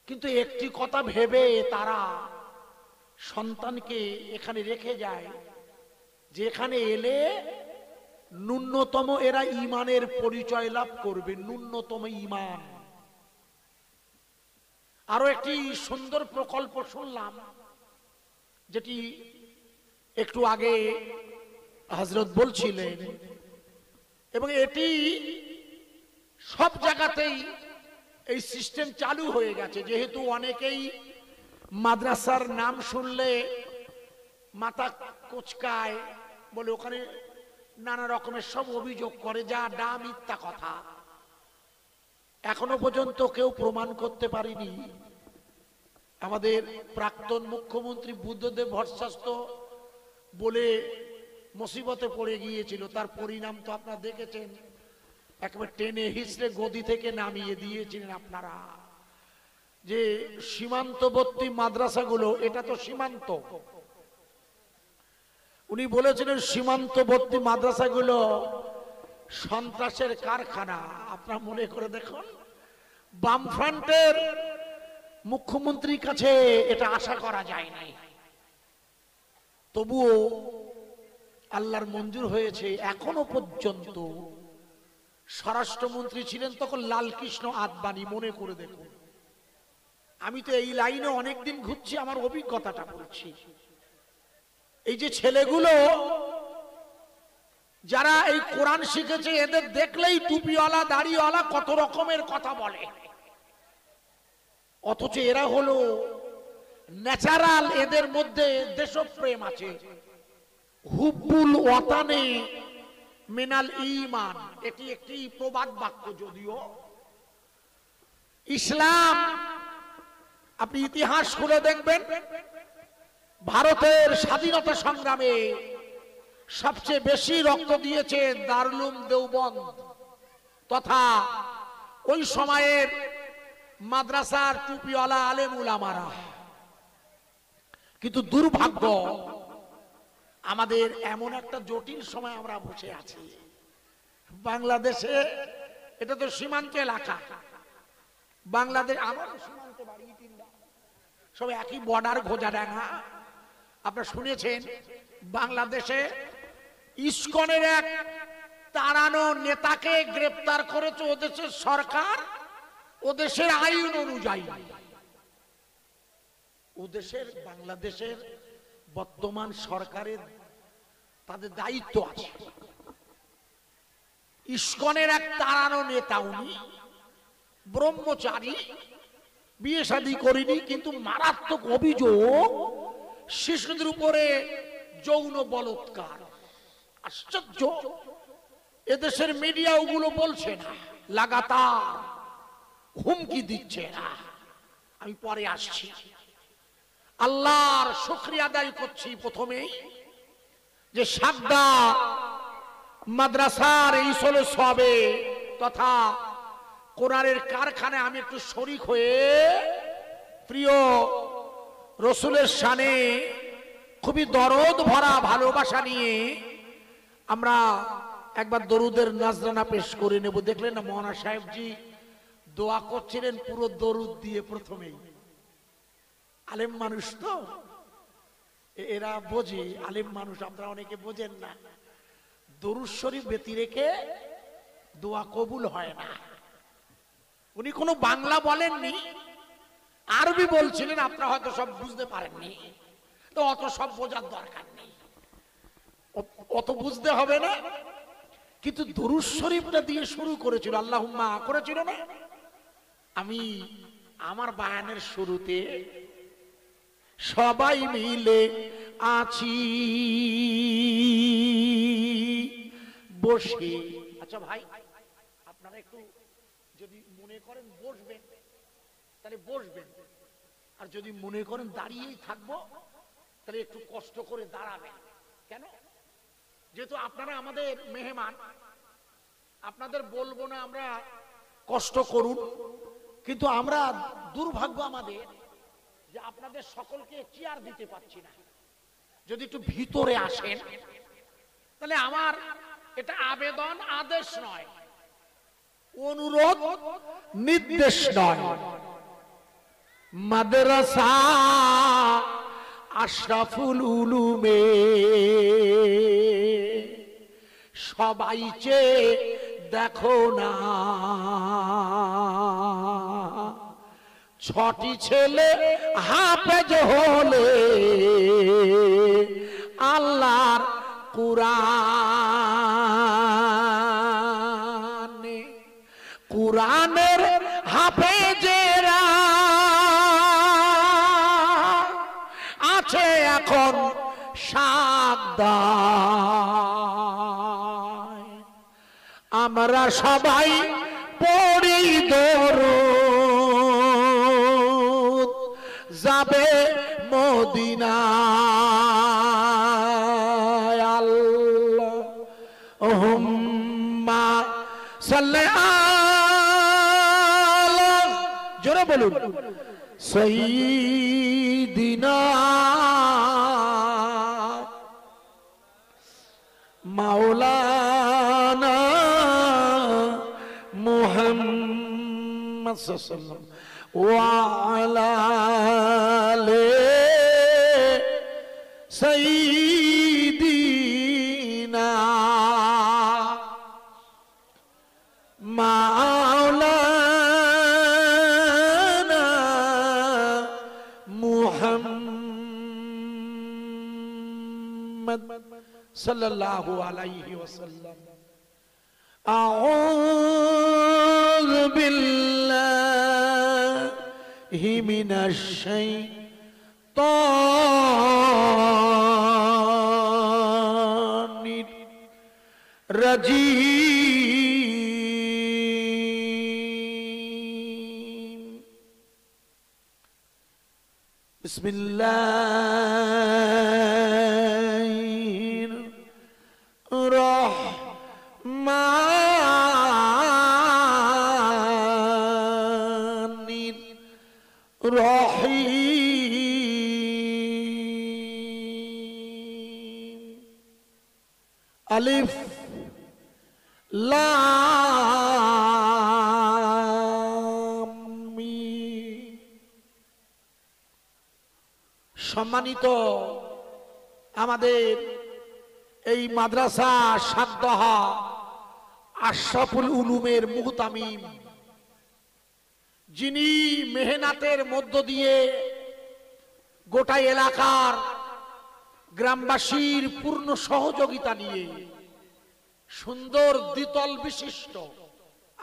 কিন্তু একটি কথা ভেবে তারা সন্তানকে এখানে রেখে যায় যে এখানে এলে ন্যূনতম এরা ঈমানের পরিচয় লাভ করবে, ন্যূনতম ঈমান। আরো একটি সুন্দর প্রকল্প শুনলাম, যেটি একটু আগে হযরত বলছিলেন, এবং এটি সব জায়গাতেই এই সিস্টেম চালু হয়ে গেছে। যেহেতু অনেকেই মাদ্রাসার নাম শুনলে মাথা কোচকায়, বলে ওখানে নানা রকমের সব অভিযোগ করে, যা ডা মিথ্যা কথা। এখনো পর্যন্ত কেউ প্রমাণ করতে পারেনি। আমাদের প্রাক্তন মুখ্যমন্ত্রী বুদ্ধদেব ভট্টাচার্য বলে মুসিবতে পড়ে গিয়েছিল, তার পরিণাম তো আপনারা দেখেছেন, একেবারে টেনে হিচড়ে গদি থেকে নামিয়ে দিয়েছিলেন আপনারা। যে সীমান্তবর্তী মাদ্রাসাগুলো, এটা তো সীমান্ত, উনি বলেছিলেন সীমান্তবর্তী মাদ্রাসাগুলো সন্ত্রাসের কারখানা। আপনারা মনে করে দেখুন, বামফ্রন্টের মুখ্যমন্ত্রীর কাছে এটা আশা করা যায় নাই, তবুও আল্লাহর মঞ্জুর হয়েছে। এখনো পর্যন্ত স্বরাষ্ট্রমন্ত্রী ছিলেন তখন লালকৃষ্ণ আদবানি, মনে করে দেখুন। আমি তো এই লাইনে অনেকদিন ঘুরছি, আমার অভিজ্ঞতাটা বলছি। এই যে ছেলেগুলো যারা এই কোরআন শিখেছে, এদের দেখলেই টুপিওয়ালা দাড়িওয়ালা কত রকমের কথা বলে, অথচ এরা হলো ন্যাচারাল, এদের মধ্যে দেশপ্রেম আছে। হুব্বুল ওয়াতানে মিনাল ঈমান, এটি একটি প্রবাদ বাক্য। যদিও ইসলাম, আপনি ইতিহাস খুলে দেখবেন, ভারতের স্বাধীনতা সংগ্রামে সবচেয়ে বেশি রক্ত দিয়েছে দারুল দেওবন্দ তথা ওই সময়ের মাদ্রাসার টুপিওয়ালা আলেম উলামারা। কিন্তু দুর্ভাগ্য, আমাদের এমন একটা জটিল সময় আমরা বসে আছি বাংলাদেশে। এটা তো সীমান্ত এলাকা, বাংলাদেশ আমার সীমান্তে বাড়ি, সব একই বর্ডার, ঘোজাডাঙ্গা। আপনারা শুনেছেন বাংলাদেশে ইসকনের এক তাড়ানো নেতাকে গ্রেপ্তার করেছে ওদেশের সরকার, ওদেশের আইন অনুযায়ী। ওদেশের বাংলাদেশের বর্তমান সরকারের তাদের দায়িত্ব আছে। ইসকনের এক তাড়ানো নেতা, উনি ব্রহ্মচারী, বিয়ে শাদী করেনি, কিন্তু মারাত্মক অভিযোগ শিশুদের উপরে যৌন বলৎকার। আশ্চর্য, এদেশের মিডিয়া ওগুলো বলছে না, লাগাতার হুমকি দিচ্ছে না। আমি পরে আসছি। আল্লাহর শুকরিয়া আদায় করছি প্রথমেই, যে সাগদা মাদ্রাসার এই ষোলো সবে তথা কোরআনের কারখানায় আমি একটু শরীক হয়ে প্রিয় রসুলের শানে খুবই দরদ ভরা ভালোবাসা নিয়ে আমরা একবার দরুদের নাজরানা পেশ করে নেব। দেখলেন না মৌলানা সাহেবজি দোয়া করছিলেন পুরো দরুদ দিয়ে। প্রথমেই আলেম মানুষ তো এরা বোঝে, আলেম মানুষ, আপনারা অনেকে বোঝেন না, দরুদ শরীফ ব্যতি রেখে দোয়া কবুল হয় না। উনি কোনো বাংলা বলেননি, আরবি বলছিলেন, আপনারা হয়তো সব বুঝতে পারেননি, তো অত সব বোঝার দরকার নেই, অত বুঝতে হবে না। কিন্তু দরুদ শরীফটা দিয়ে শুরু করেছিল, আল্লাহুম্মা করেছিল না। আমি আমার বায়ানের শুরুতে সবাই মিলে আছি বসে। আচ্ছা ভাই, আপনারা একটু যদি মনে করেন বসবেন তাহলে বসবেন, আর যদি মনে করেন দাঁড়িয়েই থাকবো তাহলে একটু কষ্ট করে দাঁড়াবেন। কেন? যেহেতু আপনারা আমাদের মেহমান, আপনাদের বলবো না আমরা কষ্ট করুন, কিন্তু আমরা দুর্ভাগ্য আমাদের যে আপনাদের সকলকে চেয়ার দিতে পারছি না। যদি একটু ভিতরে আসেন তাহলে আমার এটা আবেদন, আদেশ নয়, অনুরোধ, নির্দেশ নয়। মাদ্রাসা আশরাফুল উলুমে সবাই চেয়ে দেখো না, 6টি ছেলে হাফেজ হলে আল্লাহর কুরআনের হাফেজেরা আছে এখন সাদ্দায়। আমরা সবাই পড়ি দরুদ, যাবে মদিনায়। আল্লাহুম্মা সাল্লি আলা, জোরে বলুন, সাইয়্যিদিনা মাওলানা মুহাম্মদ সাল্লাল্লাহু ওয়া আলা আলি সাইয়্যিদিনা মাওলানা মুহাম্মদ সাল্লাল্লাহু আলাইহি ওয়াসাল্লাম। আউযু বিল্লাহি মিনাশ শাইতানির রাজীম। বিসমিল্লাহির রহমানির রহিম। আলিফ লাম মিম। সম্মানিত আমাদের এই মাদ্রাসা সাদ্দাহা আশরাফুল উলুমের মুহতামিম, যিনি মেহনতের মধ্য দিয়ে গোটা এলাকার গ্রামবাসীর পূর্ণ সহযোগিতা নিয়ে সুন্দর দ্বিতল বিশিষ্ট,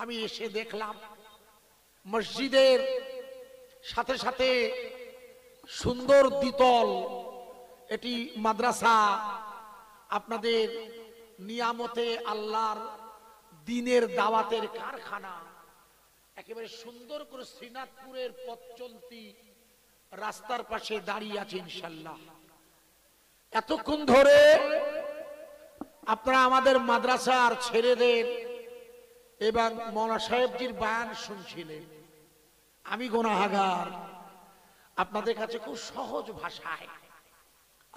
আমি এসে দেখলাম মসজিদের সাথে সাথে সুন্দর দ্বিতল এটি মাদ্রাসা, আপনাদের নিয়ামতে আল্লাহর দ্বীনের দাওয়াতের কারখানা, একেবারে সুন্দর করে শ্রীনাথপুরের পথ চলতি রাস্তার পাশে দাঁড়িয়ে আছে ইনশাআল্লাহ। এতক্ষণ ধরে আপনারা আমাদের মাদ্রাসার ছেলেদের এবং মৌলানা সাহেবজির বয়ান শুনছিলেন। আমি গুনাহগার, আপনাদের কাছে খুব সহজ ভাষায়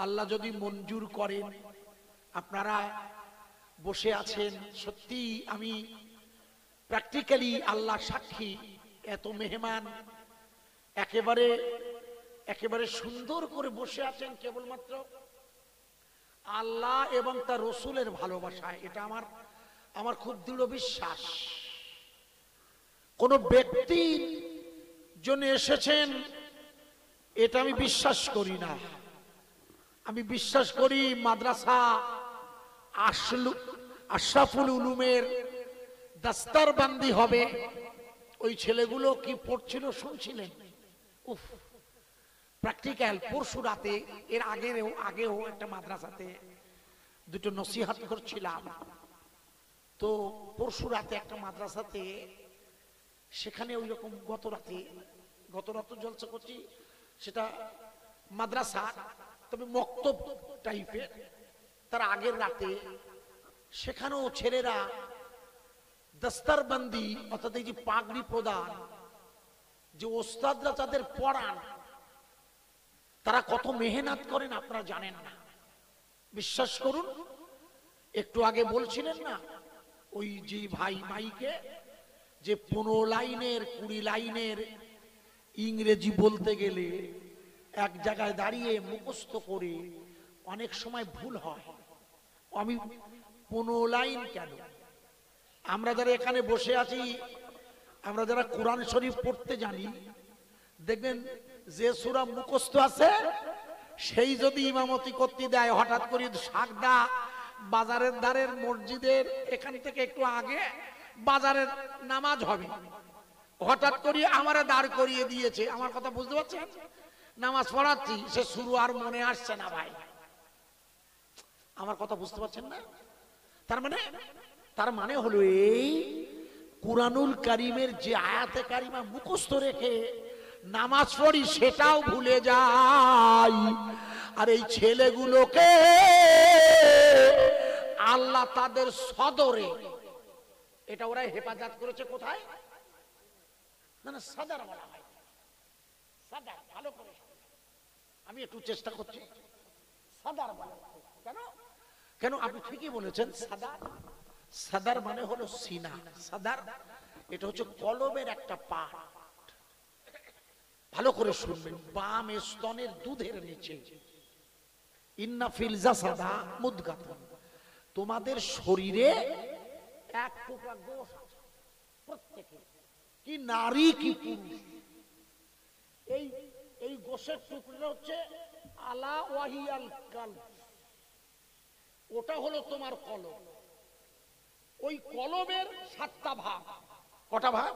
আল্লাহ যদি মঞ্জুর করেন আপনারা বসে আছেন, সত্যি আমি প্র্যাকটিক্যালি আল্লাহ সাক্ষী, এত মেহমান একেবারে একেবারে সুন্দর করে বসে আছেন কেবলমাত্র আল্লাহ এবং তার রসুলের ভালোবাসায়। এটা আমার খুব দৃঢ় বিশ্বাস। কোন ব্যক্তির জন্য এসেছেন এটা আমি বিশ্বাস করি না। আমি বিশ্বাস করি মাদ্রাসা আশরাফুল উলুমের দাস্তারবান্দি হবে। ওই ছেলেগুলো কি পড়ছিল শুনছিলেন? উফ, প্র্যাকটিক্যাল। পরশু রাতে, এর আগেও একটা মাদ্রাসাতে দুটো নসিহত করছিলাম। তো পরশু রাতে একটা মাদ্রাসাতে, সেখানে ওই রকম গত রাতে জলসা করছি, সেটা মাদ্রাসা তবে মক্তব টাইপের। তার আগের রাতে সেখানেও ছেলেরা দস্তারবন্দি অর্থাৎ এই যে পাগড়ি প্রদান, যে ওস্তাদরা তাদের পড়ান, তারা কত মেহনত করেন আপনারা জানেন না। বিশ্বাস করুন, একটু আগে বলছিলেন না ওই যে ভাই মাইকে যে 15 লাইনের 20 লাইনের ইংরেজি বলতে গেলে এক জায়গায় দাঁড়িয়ে মুখস্থ করে অনেক সময় ভুল হয়। আমি 15 লাইন কেন, আমরা যারা এখানে বসে আছি, আমরা যারা কোরআন শরীফ পড়তে জানি, দেখবেন যে সূরা মুখস্থ আছে সেই যদি ইমামতি করতে দেয়, হঠাৎ করে সাগদা বাজারের ধারের মসজিদের এখান থেকে একটু আগে বাজারের নামাজ হবে, হঠাৎ করে আমারে দাঁড় করিয়ে দিয়েছে, আমার কথা বুঝতে পারছেন, নামাজ পড়াচ্ছি, সে শুরু আর মনে আসছে না ভাই, আমার কথা বুঝতে পারছেন না? তার মানে হলো এই কুরআনুল কারীমের যে আয়াতে কারিমা মুখস্থ রেখে নামাজ পড়ি সেটাও ভুলে যাই। আর এই ছেলেগুলোকে আল্লাহ তাদের সদরে, এটা ওরা হেফাজত করেছে কোথায়, না সদর বলা হয়, সদর, ভালো করে আমি একটু চেষ্টা করছি, সদর বলা কেন, কেন আপনি ঠিকই বলেছেন, সদর, সদর মানে হলো সিনা, সদর এটা হচ্ছে কলবের একটা পার্ট, ভালো করে শুনবেন, বাম স্তনের দুধের নিচে, ইন্না ফিল জাসাদা মুদগাতান, তোমাদের শরীরে এক টুকরা গোশ আছে প্রত্যেকে, কি নারী কি পুরুষ, এই গোশের টুকরা হচ্ছে আলা ওয়াহিয়াল কালব, ওটা হলো তোমার কলব, ওই কলবের 7টা ভাগ, কটা ভাগ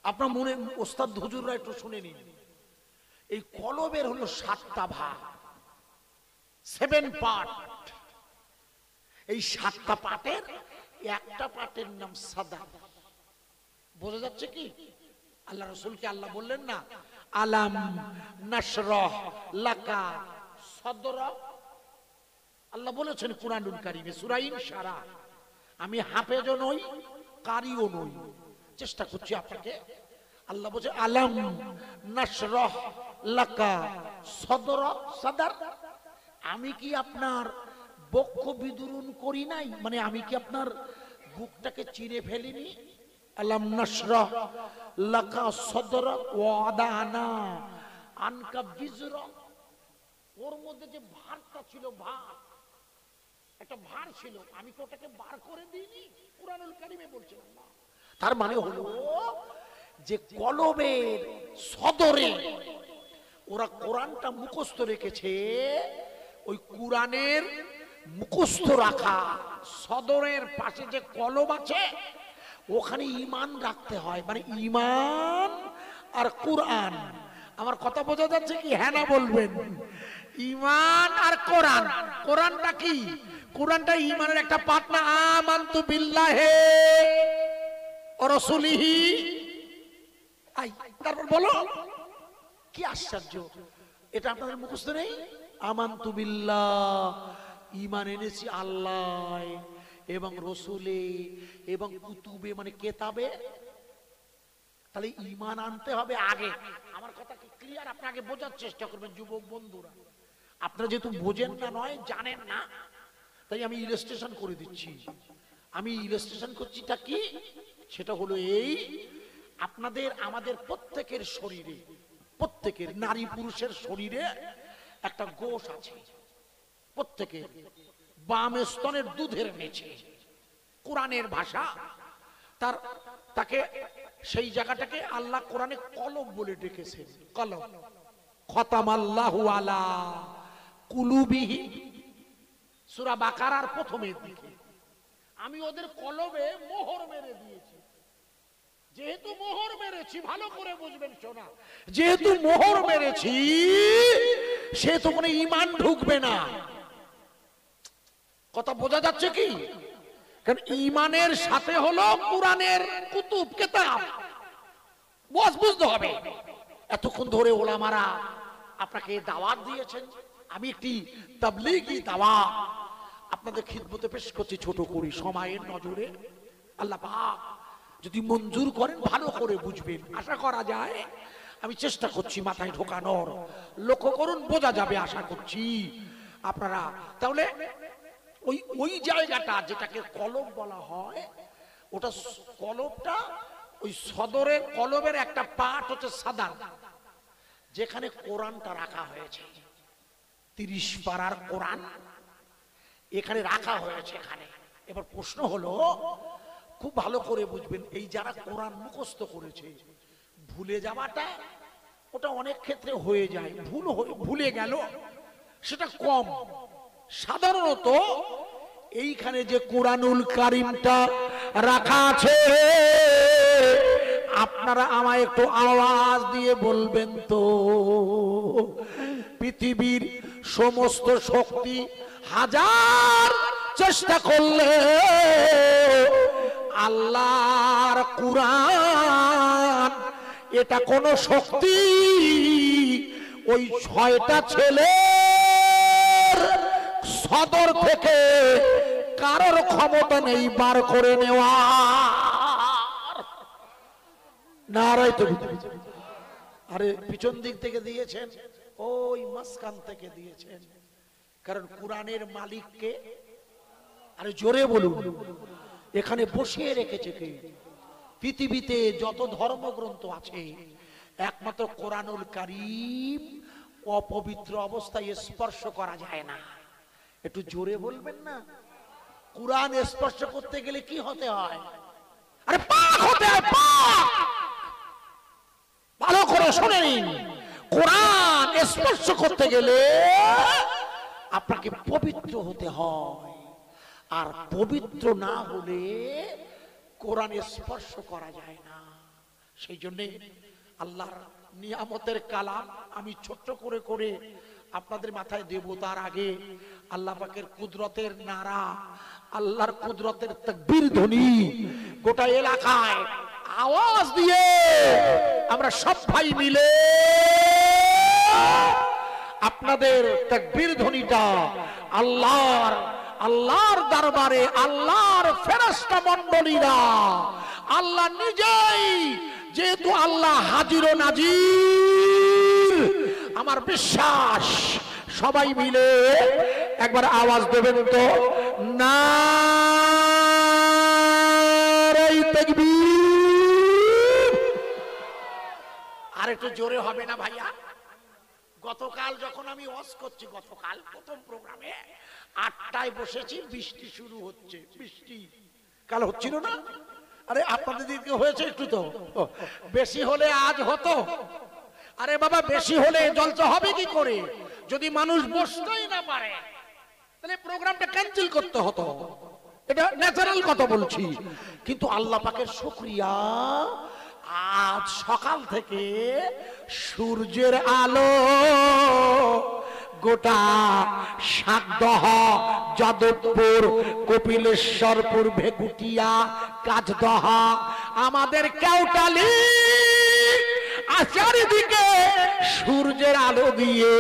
আপনার মনে ওস্তাদ হুজুররা একটু শুনে নিন, এই কলবের হলো 7টা ভাগ, 7 পার্ট, এই 7টা পার্টের একটা পার্টের নাম সাদা, বোঝা যাচ্ছে কি? আল্লাহ রাসূলকে আল্লাহ বললেন না আলাম নাশরাহ লাকা সাদরা, আল্লাহ বলেছেন কুরআনুল কারীমে সূরা ইনশিরাহ, আমি হাফেজও নই কারিও নই, চেষ্টা করছি আপনাকে, আল্লাহ বলছে আলাম নাশরাহ লাকা সাদরা, সাদর, আমি কি আপনার বক্ষ বিদুরুন করি নাই, মানে আমি কি আপনার বুকটাকে চিরে ফেলিনি, আলাম নাশরাহ লাকা সাদরা ওয়া আদানা আনকা বিজরা, ওর মধ্যে যে ভারটা ছিল, ভার, একটা ভার ছিল, আমি তো ওটাকে বার করে দিইনি, কুরআনুল কারীমে বলছে আল্লাহ। তার মানে হলো যে কলবের সদরে ওরা কোরআনটা মুখস্থ রেখেছে, ওই কোরআনের মুখস্থ রাখা সদরের পাশে যে কলব আছে ওখানে ঈমান রাখতে হয়, মানে ঈমান আর কোরআন, আমার কথা বোঝা যাচ্ছে কি, হ্যাঁ না বলবেন? ঈমান আর কোরআন, কোরআনটা কি? কোরআনটা ঈমানের একটা পার্ট না, আমানতু বিল্লাহি ওয়া রাসূলিহি, তারপর বলো কি আশ্চর্য, এটা আপনাদের মুখস্থ নেই, আমানতু বিল্লাহ, ঈমান এনেছি আল্লাহ এবং রসুলে এবং কুতুবে মানে কেতাবে, তাহলে ঈমান আনতে হবে আগে, আমার কথা কি ক্লিয়ার? আপনাকে বোঝার চেষ্টা করবেন যুবক বন্ধুরা, আপনারা যেহেতু বোঝেন না, নয় জানেন না, তাই আমি ইলাস্ট্রেশন করে দিচ্ছি, আমি ইলাস্ট্রেশন করছিটা কি, সেটা হলো এই, আপনাদের আমাদের প্রত্যেকের শরীরে, প্রত্যেকের নারী পুরুষের শরীরে একটা গোশ আছে, প্রত্যেকের বাম স্তনের দুধের নিচে, কোরআনের ভাষা, তাকে সেই জায়গাটাকে আল্লাহ কোরআনে কলব বলে ডেকেছেন, কলব, খতামাল্লাহু আলা কুলুবিহিম, সূরা বাকারার প্রথমের দিকে, আমি ওদের কলবে মোহর মেরে দিয়েছি, যেহেতু মোহর মেরেছি, ভালো করে বুঝবেন শোনা, যেহেতু মোহর মেরেছি সেহেতু কোনো ঈমান ঢুকবে না, কথা বোঝা যাচ্ছে কি? কারণ ঈমানের সাথে হলো কোরআনের কুতুব কিতাব, বুঝতে হবে। এতক্ষণ ধরে ওলামারা আপনাকে দাওয়াত দিয়েছেন, আমি একটি তাবলীগী দাওয়াত আপনাদের খিদমতে পেশ করছি, ছোট করে সময়ের নজরে, আল্লাহ পাক যদি মঞ্জুর করেন ভালো করে বুঝবেন, আশা করা যায়, আমি চেষ্টা করছি মাথায় ঢোকানোর, লক্ষ্য করুন বোঝা যাবে আশা করছি আপনারা। তাহলে ওই জায়গাটা যেটাকে কলব বলা হয়, ওটা কলবটা ওই সদরের কলমের একটা পাঠ হচ্ছে সাদার, যেখানে কোরআনটা রাখা হয়েছে, 30 পারার কোরআন এখানে রাখা হয়েছে। এখানে এবার প্রশ্ন হলো, খুব ভালো করে বুঝবেন, এই যারা কোরআন মুখস্থ করেছে, ভুলে যাওয়াটা ওটা অনেক ক্ষেত্রে হয়ে যায়, ভুলে গেল সেটা কম। সাধারণত এইখানে যে কোরআনুল কারীমটা রাখা আছে, আপনারা আমায় একটু আওয়াজ দিয়ে বলবেন তো, পৃথিবীর সমস্ত শক্তি হাজার চেষ্টা করলে আল্লাহর কোরআন এটা কোন শক্তি ওই 6টা ছেলের সদর থেকে কারোর ক্ষমতা নেই বার করে নেওয়া। নারাই তো, আরে পিছন দিক থেকে দিয়েছেন, ওই মাঝখান থেকে দিয়েছেন, কারণ কোরআনের মালিককে, আরে জোরে বলুন, এখানে বসিয়ে রেখেছে কে? পৃথিবীতে যত ধর্মগ্রন্থ আছে একমাত্র কোরআনুল কারীম অপবিত্র অবস্থায় স্পর্শ করা যায় না। একটু জোরে বলবেন না। কোরআন স্পর্শ করতে গেলে কি হতে হয়? আরে পাক হতে হয়, পাক। ভালো করে শুনে নিন, কোরআন স্পর্শ করতে গেলে আপনাকে পবিত্র হতে হয়, আর পবিত্র না হলে কোরআন স্পর্শ করা যায় না। সেই জন্য আল্লাহর নিয়ামতের কালাম আমি ছোট্ট করে করে আপনাদের মাথায় দেব, তার আগে আল্লাহ পাকের কুদরতের নারা, আল্লাহর কুদরতের তাকবীর ধ্বনি গোটা এলাকায় আওয়াজ দিয়ে আমরা সব ভাই মিলে আপনাদের তাকবীর ধ্বনিটা আল্লাহর দরবারে, আল্লাহর ফেরেশতা মণ্ডলীরা, আল্লাহ নিজেই, যেহেতু আল্লাহ হাজির ও নাজির, আমার বিশ্বাস সবাই মিলে একবার আওয়াজ দেবেন তো, নারে তাকবীর। আর একটু জোরে হবে না ভাইয়া? গতকাল যখন আমি ওয়াজ করছি, গতকাল প্রথম প্রোগ্রামে 8টায় বসেছি, বৃষ্টি শুরু হচ্ছে, বৃষ্টি কাল হচ্ছিল না? আরে আপনাদের দিকে হয়েছে একটু তো, বেশি হলে আজ হতো। আরে বাবা, বেশি হলে জলসা হবে কি করে? যদি মানুষ বসতেই না পারে তাহলে প্রোগ্রামটা ক্যান্সেল করতে হতো, এটা ন্যাচারাল কথা বলছি। কিন্তু আল্লাহ পাকের শুকরিয়া, আজ সকাল থেকে সূর্যের আলো গোটা সাতদহ, যাদবপুর, কপিলেশ্বরপুর, ভেকুটিয়া, কাজদহ, আমাদের কেওটালি চারিদিকে সূর্যের আলো দিয়ে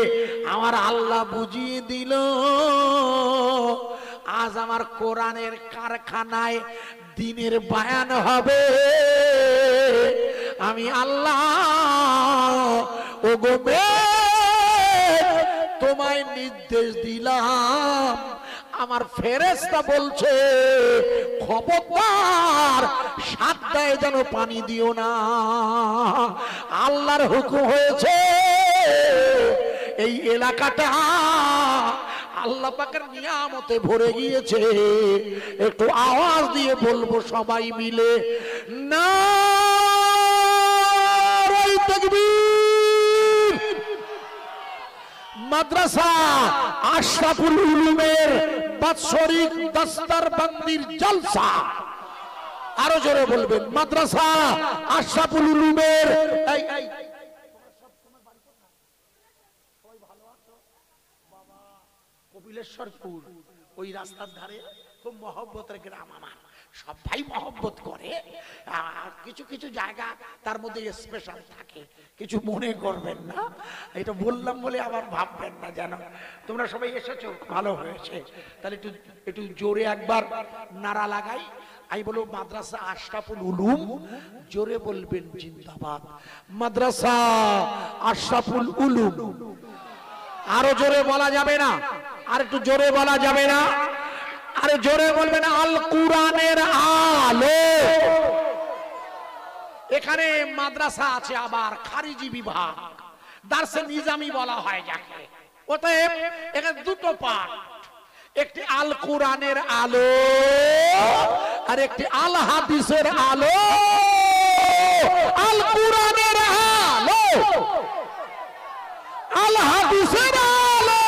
আমার আল্লাহ বুঝিয়ে দিল, আজ আমার কোরআনের কারখানায় দিনের বায়ান হবে। আমি আল্লাহ ওগো তোমায় নির্দেশ দিলাম, আমার ফেরেশতা বলছে খবরদার সাতটায় যেন পানি দিও না। আল্লাহর হুকুম হয়েছে, এই এলাকাটা আল্লাহ পাকের নিয়ামতে ভরে গিয়েছে। একটু আওয়াজ দিয়ে বলবো সবাই মিলে, নারে তাকবীর। মাদ্রাসা আশরাফুল উলুমের বাৎসরিক দস্তরবন্দির জলসা, আরো জোরে বলবেন, মাদ্রাসা আশরাফুল উলুমের কপিলেশ্বরপুর, ওই রাস্তার ধারে খুব মহব্বতের গ্রাম আমার, সবাই মহব্বত করে। আর কিছু কিছু জায়গা তার মধ্যে স্পেশাল থাকে, কিছু মনে করবেন না, এটা বললাম বলে আবার ভাববেন না, জানো তোমরা সবাই এসেছো, ভালো হয়েছে। তাহলে একটু একটু জোরে একবার নারা লাগাই, আমি বলবো মাদ্রাসা আশরাফুল উলুম, জোরে বলবেন জিন্দাবাদ। মাদ্রাসা আশরাফুল উলুম, আরো জোরে বলা যাবে না? আর একটু জোরে বলা যাবে না? আরে জোরে বলবেন, আল কুরআনের আলো। এখানে মাদ্রাসা আছে, আবার খারিজি বিভাগ, দার্সে নিজামি বলা হয় যাকে। অতএব এখানে দুটো পাঠ, একটি আল কোরআনের আলো আর একটি আল হাদিসের আলো। আল কোরআনের আলো, আল হাদিসের আলো।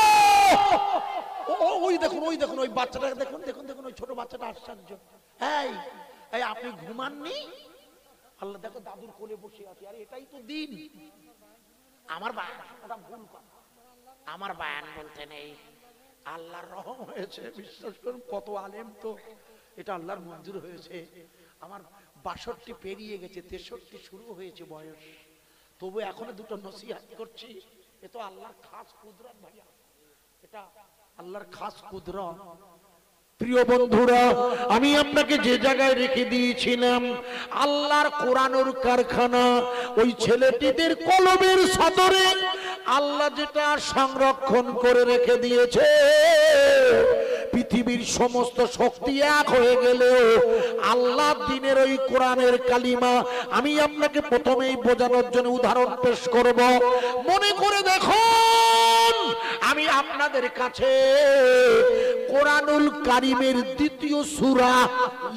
ওই দেখুন, ওই দেখুন, ওই বাচ্চাটা দেখুন, দেখুন, দেখুন, ওই ছোট বাচ্চাটা আশ্চর্য। এই আপনি ঘুমাননি? আল্লাহ দেখো দাদুর কোলে বসে আছে। আর এটাই তো দিন। আমার বায়ান, ওটা ভুল কথা, আমার বায়ান বলতে নেই। আল্লাহর রহম হয়েছে, বিশ্বাস করুন, কত আলেম তো এটা আল্লাহর মঞ্জুর হয়েছে। আমার 62 পেরিয়ে গেছে, 63 শুরু হয়েছে বয়স, তবু এখনো দুটো নসিহত করছি। এ তো আল্লাহর খাস কুদরত ভাইয়া, এটা আল্লাহর খাস কুদরত। প্রিয় বন্ধুরা, আমি আপনাকে যে জায়গায় রেখে দিয়েছিলাম, আল্লাহর কোরআনের কারখানা, ওই ছেলেটিদের কলমের সদরে আল্লাহ যেটা সংরক্ষণ করে রেখে দিয়েছে, পৃথিবীর সমস্ত শক্তি এক হয়ে গেলেও আল্লাহ দ্বীনের ওই কোরআনের কালিমা, আমি আপনাকে প্রথমেই বোঝানোর জন্য উদাহরণ পেশ করব। মনে করে দেখুন, আমি আপনাদের কাছে কোরআনুল কারিমের দ্বিতীয় সূরা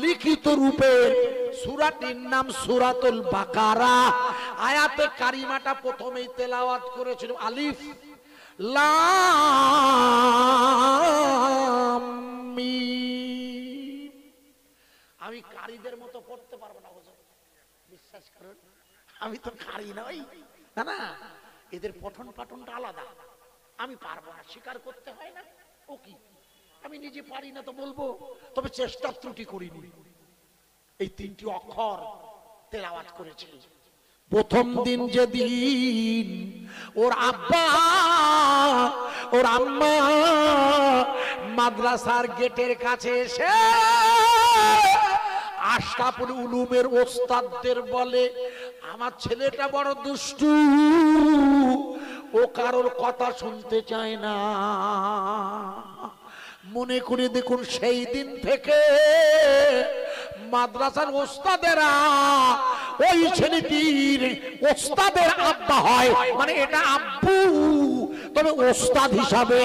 লিখিত রূপে, সূরাটির নাম সূরাতুল বাকারা, আয়াতে কারিমাটা প্রথমেই তেলাওয়াত করেছিল, আলিফ লাম মিম। আমি কারীদের মতো পড়তে পারবো না, বিশ্বাস করুন, আমি তো কারী নই। না না, এদের পঠন পাঠনটা আলাদা, আমি পারবো না, স্বীকার করতে হয় না। ও কি, আমি নিজে পারি না তো বলবো, তবে চেষ্টা ত্রুটি করিনি। এই 3টি অক্ষর তেলাওয়াত করেছি। প্রথম দিন যেদিন ওর আব্বা ওর আম্মা মাদ্রাসার গেটের কাছে এসে আশরাফুল উলুমের ওস্তাদদের বলে, আমার ছেলেটা বড় দুষ্টু, ও কারোর কথা শুনতে চায় না। মনে করে দেখুন, সেই দিন থেকে মাদ্রাসার ওস্তাদেরা ওই ছেলেটির ওস্তাদের আব্বা হয়, মানে এটা আব্বু, তবে ওস্তাদ হিসাবে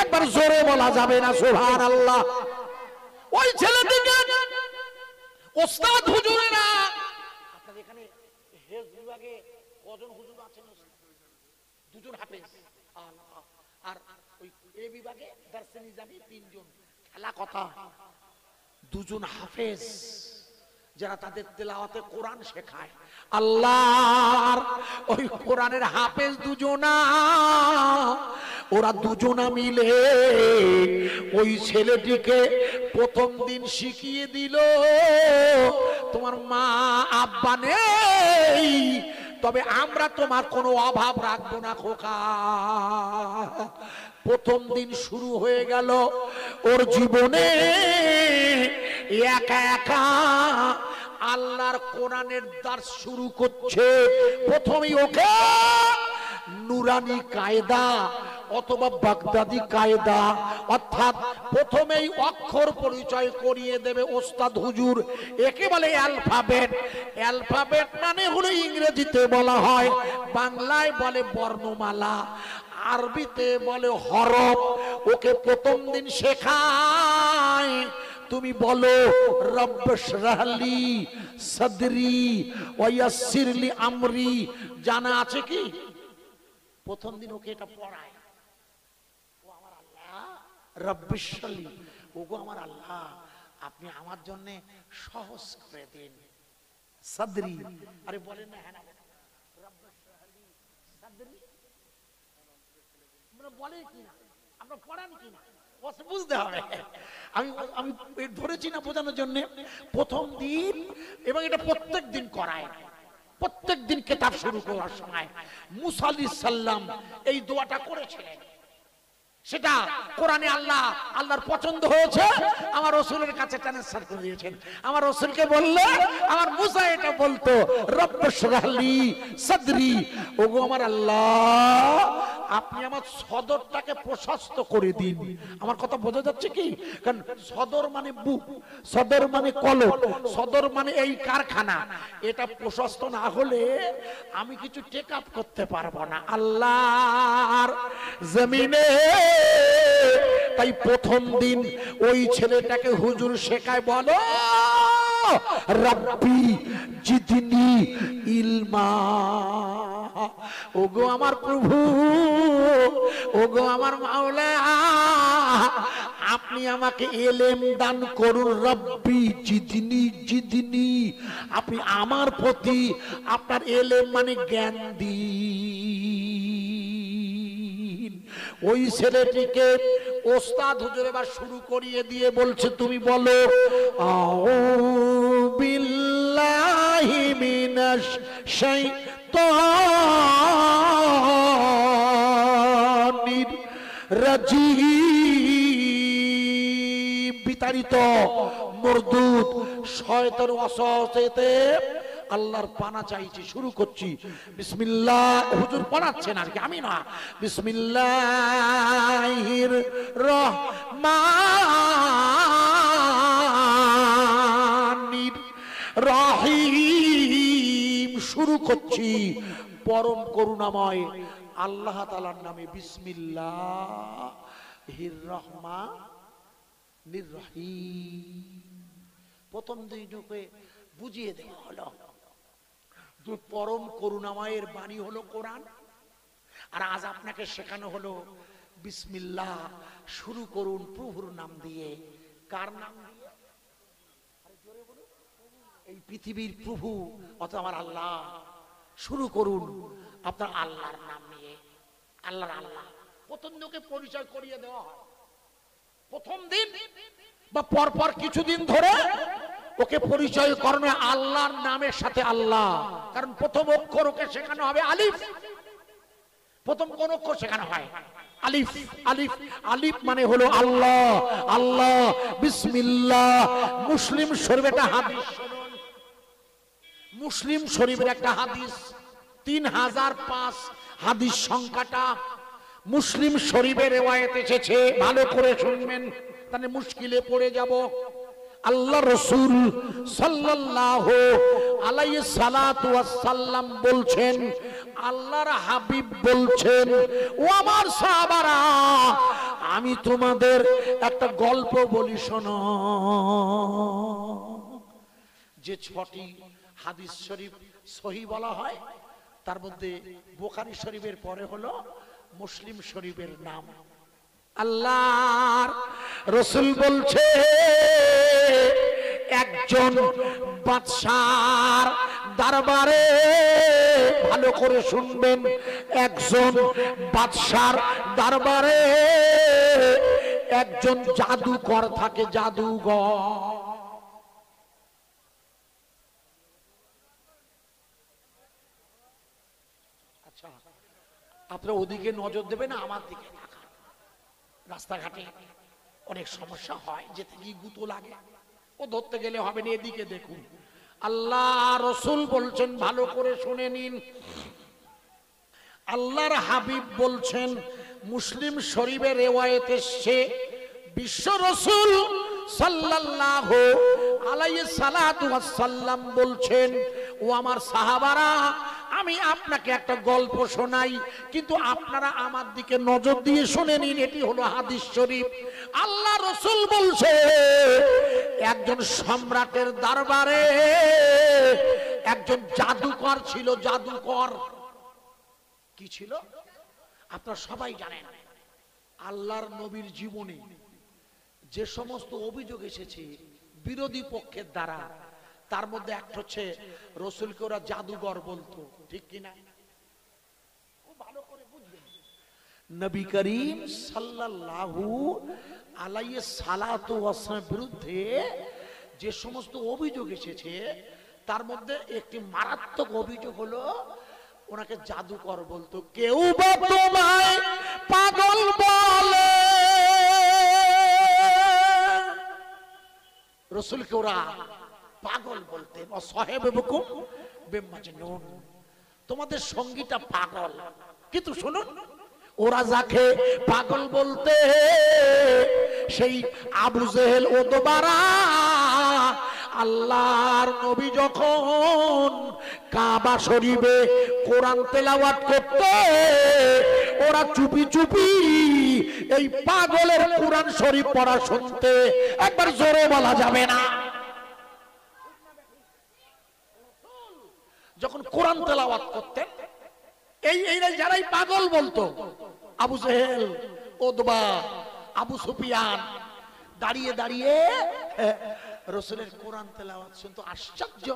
একবার জোরে বলা যাবে না সুবহানাল্লাহ। ওই ছেলেটিকে ওস্তাদ হুজুরেরা, আপনাদের এখানে হেফজ বিভাগে কজন হুজুর আছেন? 2জন হাফেজ, আর ওই এ বিভাগে দারসে নিজামি 3জন। খেলা কথা, 2জন হাফেজ যারা তাদের তেলাওয়াতে কোরআন শেখায়। আল্লাহর ওই কোরআনের হাফেজ 2জনা, ওরা 2জনা মিলে ওই ছেলেটিকে প্রথম দিন শিখিয়ে দিল, তোমার মা আব্বা নেই, তবে আমরা তোমার কোনো অভাব রাখবো না খোকা। প্রথম দিন শুরু হয়ে গেল ওর জীবনে একা একা আল্লাহর কোরআনের দার্স শুরু করছে। প্রথমেই ওকে নুরানি কায়দা অথবা বাগদাদি কায়দা, অর্থাৎ প্রথমেই অক্ষর পরিচয় করিয়ে দেবে ওস্তাদ হুজুর। একে বলে অ্যালফাবেট। অ্যালফাবেট মানে হলো ইংরেজিতে বলা হয়, বাংলায় বলে বর্ণমালা, আরবিতে বলে হরফ। ওকে প্রথম দিন শেখায়, তুমি বলো রব্বিশরাহলি সাদরি ওয়ায়াসসিরলি আমরি। জানা আছে কি? প্রথম দিন ওকে এটা পড়ায়। ও আমার আল্লাহ রব্বিশরাহলি, ওগো আমার আল্লাহ, আপনি আমার জন্য সহজ করে দিন। সাদরি, আরে বলেন না, হ্যাঁ না, রব্বিশরাহলি সাদরি আমরা বলে কি না, আমরা পড়ান কি না, বুঝতে হবে। আমি আমি ধরেছি না বোঝানোর জন্য। প্রথম দিন, এবং এটা প্রত্যেক দিন করায়, প্রত্যেক দিন কেতাব শুরু করার সময় মুসা আলাইহিস সালাম এই দোয়াটা করেছিলেন। সেটা কোরআনে আল্লাহর পছন্দ হয়েছে, আমার রাসূলের কাছে ট্রান্সফার করে দিয়েছেন। আমার রাসূলকে বললে আমার মুসা এটা বলতো, রব্বি শরহলি সাদরি, ওগো আমার আল্লাহ আপনি আমার সদরটাকে প্রশস্ত করে দিন। আমার কথা বোঝা যাচ্ছে কি? কারণ সদর মানে বুক, সদর মানে কলম, সদর মানে এই কারখানা, এটা প্রশস্ত না হলে আমি কিছু টেক আপ করতে পারবো না আল্লাহর জমিনে। তাই প্রথম দিন ওই ছেলেটাকে হুজুর শেখায়, বলো রব্বি জিদনি ইলমা, ওগো আমার প্রভু, ওগো আমার মাওলা আপনি আমাকে ইলম দান করুন। রব্বি জিদনি জিদনি, আপনি আমার প্রতি আপনার ইলম মানে জ্ঞান দিন। ওই ছেলেটিকে ওস্তাদ হুজুর এবার শুরু করিয়ে দিয়ে বলছে, তুমি বলো আউযু বিল্লাহি মিনাশ শাইতানির রাজিম, বিতাড়িত মরদুদ শয়তান ওয়াসওয়াসাতে আল্লাহর পানা চাইছি। শুরু করছি বিসমিল্লাহ, হুজুর পড়াচ্ছেন আর কি, আমি না। বিসমিল্লাহির রহমানির রহিম, শুরু করছি পরম করুণাময় আল্লাহ তাআলার নামে। বিসমিল্লাহির রহমানির রহিম। প্রথম দিনকে বুঝিয়ে দেওয়া হলো পরম করুণাময়ের বাণী হলো কোরআন, আর আজ আপনাকে শেখানো হলো বিসমিল্লাহ, শুরু করুন প্রভুর নাম দিয়ে। কার নাম দিয়ে? এই পৃথিবীর প্রভু অর্থাৎ আমার আল্লাহ। শুরু করুন আপনার আল্লাহর নাম নিয়ে। আল্লাহর আল্লাহ প্রথম দিনকে পরিচয় করিয়ে দেওয়া হয়। প্রথম দিন বা পরপর কিছুদিন ধরে ওকে পরিচয় করানো আল্লাহর নামের সাথে আল্লাহ, কারণ প্রথম অক্ষর ওকে শেখানো হবে আলিফ। প্রথম কোন অক্ষর শেখানো হয়? আলিফ। আলিফ আলিফ মানে হলো আল্লাহ আল্লাহ। বিসমিল্লাহ। মুসলিম শরীফ একটা হাদিস শুনুন, মুসলিম শরীফের একটা হাদিস, 3005 হাদিস সংখ্যাটা মুসলিম শরীফের রিওয়ায়াত এসেছে। ভালো করে শুনবেন, তাহলে মুশকিলে পড়ে যাব। আল্লাহ রাসূল সাল্লাল্লাহু আলাইহি সাল্লাতু ওয়াসাল্লাম বলছেন, আল্লাহর হাবিব বলছেন, ও আমার সাহাবারা আমি তোমাদের একটা গল্প বলি শোনো। যে 6টি হাদিস শরীফ সহিহ বলা হয়, তার মধ্যে বুখারী শরীফের পরে হলো মুসলিম শরীফের নাম। আল্লাহর রাসূল বলছে, একজন বাদশার দরবারে, ভালো করে শুনবেন, একজন বাদশার দরবারে একজন জাদুকর থাকে, জাদুঘর। আচ্ছা, আপনারা ওদিকে নজর দেবেন না, আমার দিকে তাকান। রাস্তাঘাটে অনেক সমস্যা হয়, যেতে গিয়ে গুতো লাগে, ও ধরতে গেলে হবে না, এদিকে দেখুন। আল্লাহ রাসূল বলছেন, ভালো করে শুনে নিন। আল্লাহর হাবিব বলছেন, মুসলিম শরীফের রিওয়ায়াত এসেছে, বিশ্ব রাসূল সাল্লাল্লাহু আলাইহি সাল্লাতু ওয়াসাল্লাম বলছেন, ও আমার সাহাবারা আমি আপনাকে একটা গল্প শোনাই, কিন্তু আপনারা আমার দিকে নজর দিয়ে শুনে নিন। এটি হলো হাদিস শরীফ। আল্লাহ রাসূল বলছে, একজন সম্রাটের দরবারে একজন জাদুকর ছিল। জাদুকর কি ছিল আপনারা সবাই জানেন। আল্লাহর নবীর জীবনে যে সমস্ত অভিযোগ এসেছে বিরোধী পক্ষের দ্বারা, তার মধ্যে একটা হচ্ছে রাসূলকে ওরা জাদুঘর বলতো, ঠিক কিনা? খুব ভালো করে বুঝবেন। নবী করিম সাল্লাল্লাহু আলাইহি সাল্লাতু ওয়াসাল্লামের বিরুদ্ধে যে সমস্ত অভিযোগ এসেছে, তার মধ্যে একটি মারাত্মক অভিযোগ হলো ওনাকে জাদুকর বলতো। কেউ বা তোমায় পাগল বলে, রসুলকে ওরা পাগল বলতেন, অসাহেবুকুম বিমাজনুন, তোমাদের সঙ্গীটা পাগল। কিন্তু শুনুন, ওরা যাকে পাগল বলতে সেই আবু জেহেল ওতবারা আল্লাহর নবী যখন কাবা শরীফে কোরআন তেলাওয়াত করতে, ওরা চুপি চুপি এই পাগলের কোরআন শরীফ পড়া শুনতে। একবার জোরে বলা যাবে না? যখন কোরআন তেলাওয়াত করতেন, এই যারাই পাগল বলতো, আবু জেহেল, ওতবা, আবু সুফিয়ান দাঁড়িয়ে দাঁড়িয়ে রসুলের কোরআন তেলাওয়াত শুনতো। আশ্চর্য!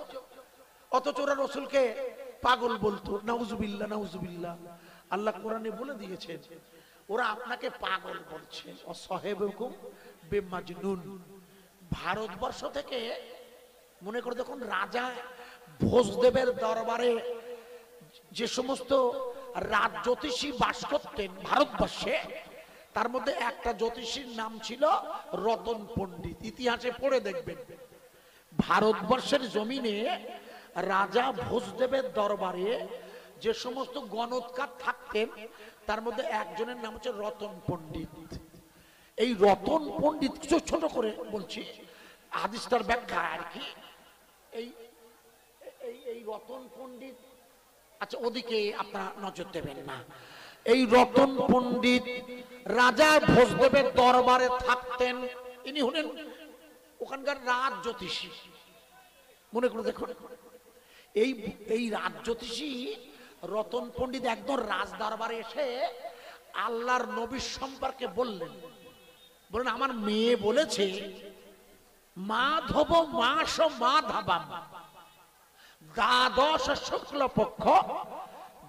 অথচ ওরা রসুলকে পাগল বলতো। নাউজুবিল্লাহ, নাউজুবিল্লাহ। আল্লাহ কোরআনে বলে দিয়েছেন ওরা আপনাকে পাগল বলছে, অসাহেবুকুম বিমাজনুন। ভারতবর্ষ থেকে মনে করে দেখুন, রাজা ভোজদেবের দরবারে যে সমস্ত রাজ জ্যোতিষী বাস করতেন ভারতবর্ষে, তার মধ্যে একটা জ্যোতিষীর নাম ছিল রতন পণ্ডিত। ইতিহাসে পড়ে দেখবেন, ভারতবর্ষের জমিনে রাজা ভোজদেবের দরবারে যে সমস্ত গণৎকার থাকতেন, তার মধ্যে একজনের নাম হচ্ছে রতন পণ্ডিত। এই রতন পণ্ডিত, কিছু ছোট করে বলছি হাদিসটার ব্যাখ্যা আর কি। এই রতন পণ্ডিত, আচ্ছা ওদিকে আপনারা নজর দেবেন না। এই রতন পণ্ডিত রাজা ভোজদেবের দরবারে থাকতেন। ইনি হলেন ওখানকার রাজ জ্যোতিষী। মনে করে দেখুন, এই রাজ জ্যোতিষী রতন পণ্ডিত একদম রাজ দরবারে এসে আল্লাহর নবীর সম্পর্কে বললেন, আমার মেয়ে বলেছে মাধব মাস মাধবাম দ্বাদশ শুক্লপক্ষ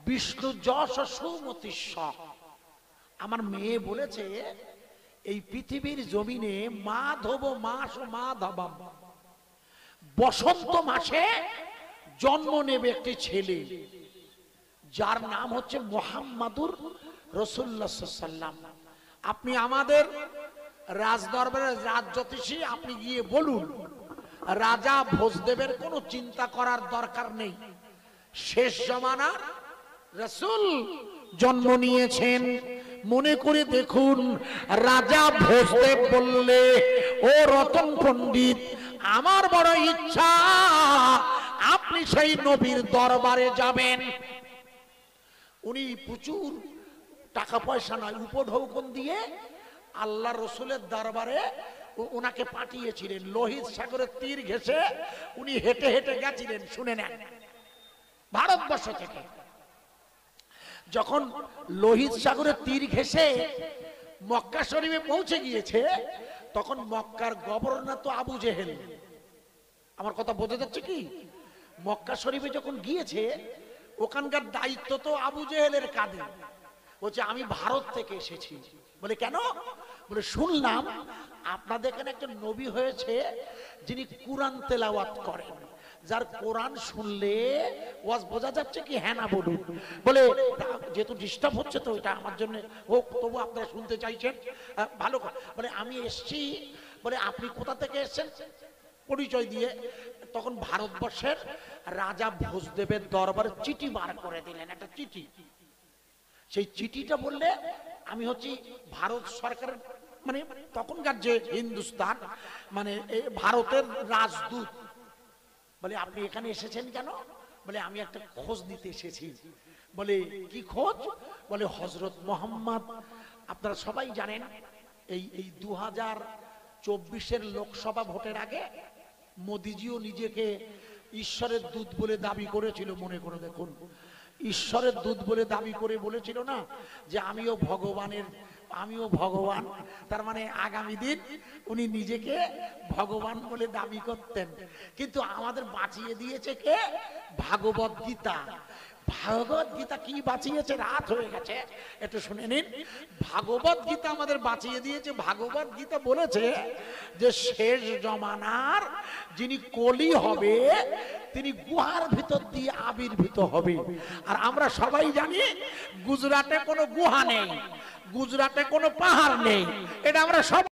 বিষ্ণু যশ সুমতিস্ব। আমার মেয়ে বলেছে এই পৃথিবীর জমিনে মাধব মাস মাধবাম, বসন্ত মাসে জন্ম নেবে একটি ছেলে, যার নাম হচ্ছে মুহাম্মাদুর রাসূলুল্লাহ সাল্লাল্লাহু আলাইহি ওয়াসাল্লাম। আপনি আমাদের রাজ দরবারের রাজ জ্যোতিষী, আপনি গিয়ে বলুন রাজা ভোজদেবের কোনো চিন্তা করার দরকার নেই, শেষ জমানার রাসূল জন্ম নিয়েছেন। মনে করে দেখুন, রাজা ভোজদেব বললে, ও রতন পণ্ডিত, আমার বড় ইচ্ছা আপনি সেই নবীর দরবারে যাবেন। উনি প্রচুর টাকা পয়সা নয়, উপঢৌকন দিয়ে আল্লাহ রসুলের দরবারে ওনাকে পাঠিয়েছিলেন। লোহিত সাগরের তীর ঘেঁষে উনি হেঁটে হেঁটে গেছিলেন। শুনে নেন, ভারতবর্ষ থেকে যখন লোহিত সাগরের তীর ঘেঁষে মক্কা শরীফে পৌঁছে গিয়েছে, তখন মক্কার গভর্নর তো আবু জেহেল। আমার কথা বোঝা যাচ্ছে কি? মক্কা শরীফে যখন গিয়েছে, ওখানকার দায়িত্ব তো আবু জেহেলের কাঁধে। বলছে আমি ভারত থেকে এসেছি। বলে কেন? বলে শুনলাম আপনাদের এখানে একটা নবী হয়েছে যিনি কোরআন তেলাওয়াত করেন, যার কোরআন শুনলে ওয়াজ বোঝা যাচ্ছে কি? হ্যাঁ না বলুন। বলে যেহেতু ডিস্টার্ব হচ্ছে তো এটা আমার জন্য হোক, তবু আপনারা শুনতে চাইছেন, ভালো। বলে আমি এসছি। বলে আপনি কোথা থেকে এসেছেন? পরিচয় দিয়ে তখন ভারতবর্ষের রাজা ভোজদেবের দরবারে চিঠি বার করে দিলেন, একটা চিঠি। সেই চিঠিটা বললে আমি হচ্ছি ভারত সরকারের, মানে তখনকার যে হিন্দুস্তান, মানে ভারতের রাজদূত। বলে আপনি এখানে এসেছেন কেন? বলে আমি একটা খোঁজ নিতে এসেছি। বলে কি খোঁজ? বলে হযরত মুহাম্মদ, আপনারা সবাই জানেন এই 2024-এর লোকসভা ভোটের আগে মোদিজিও নিজেকে ঈশ্বরের দূত বলে দাবি করেছিল। মনে করে দেখুন, ঈশ্বরের দূত বলে দাবি করে বলেছিল না যে আমিও ভগবান। তার মানে আগামী দিন উনি নিজেকে ভগবান বলে দাবি করতেন। কিন্তু আমাদের বাঁচিয়ে দিয়েছে কে? ভাগবত গীতা। ভাগবত গীতা কি বাঁচিয়েছে? রাত হয়ে গেছে, একটু শুনে নিন। ভাগবত গীতা আমাদের বাঁচিয়ে দিয়েছে। ভাগবত গীতা বলেছে যে শেষ জমানার যিনি কলি হবে তিনি গুহার ভিতর দিয়ে আবির্ভূত হবে। আর আমরা সবাই জানি গুজরাটে কোনো গুহা নেই, গুজরাটে কোনো পাহাড় নেই, এটা আমরা সব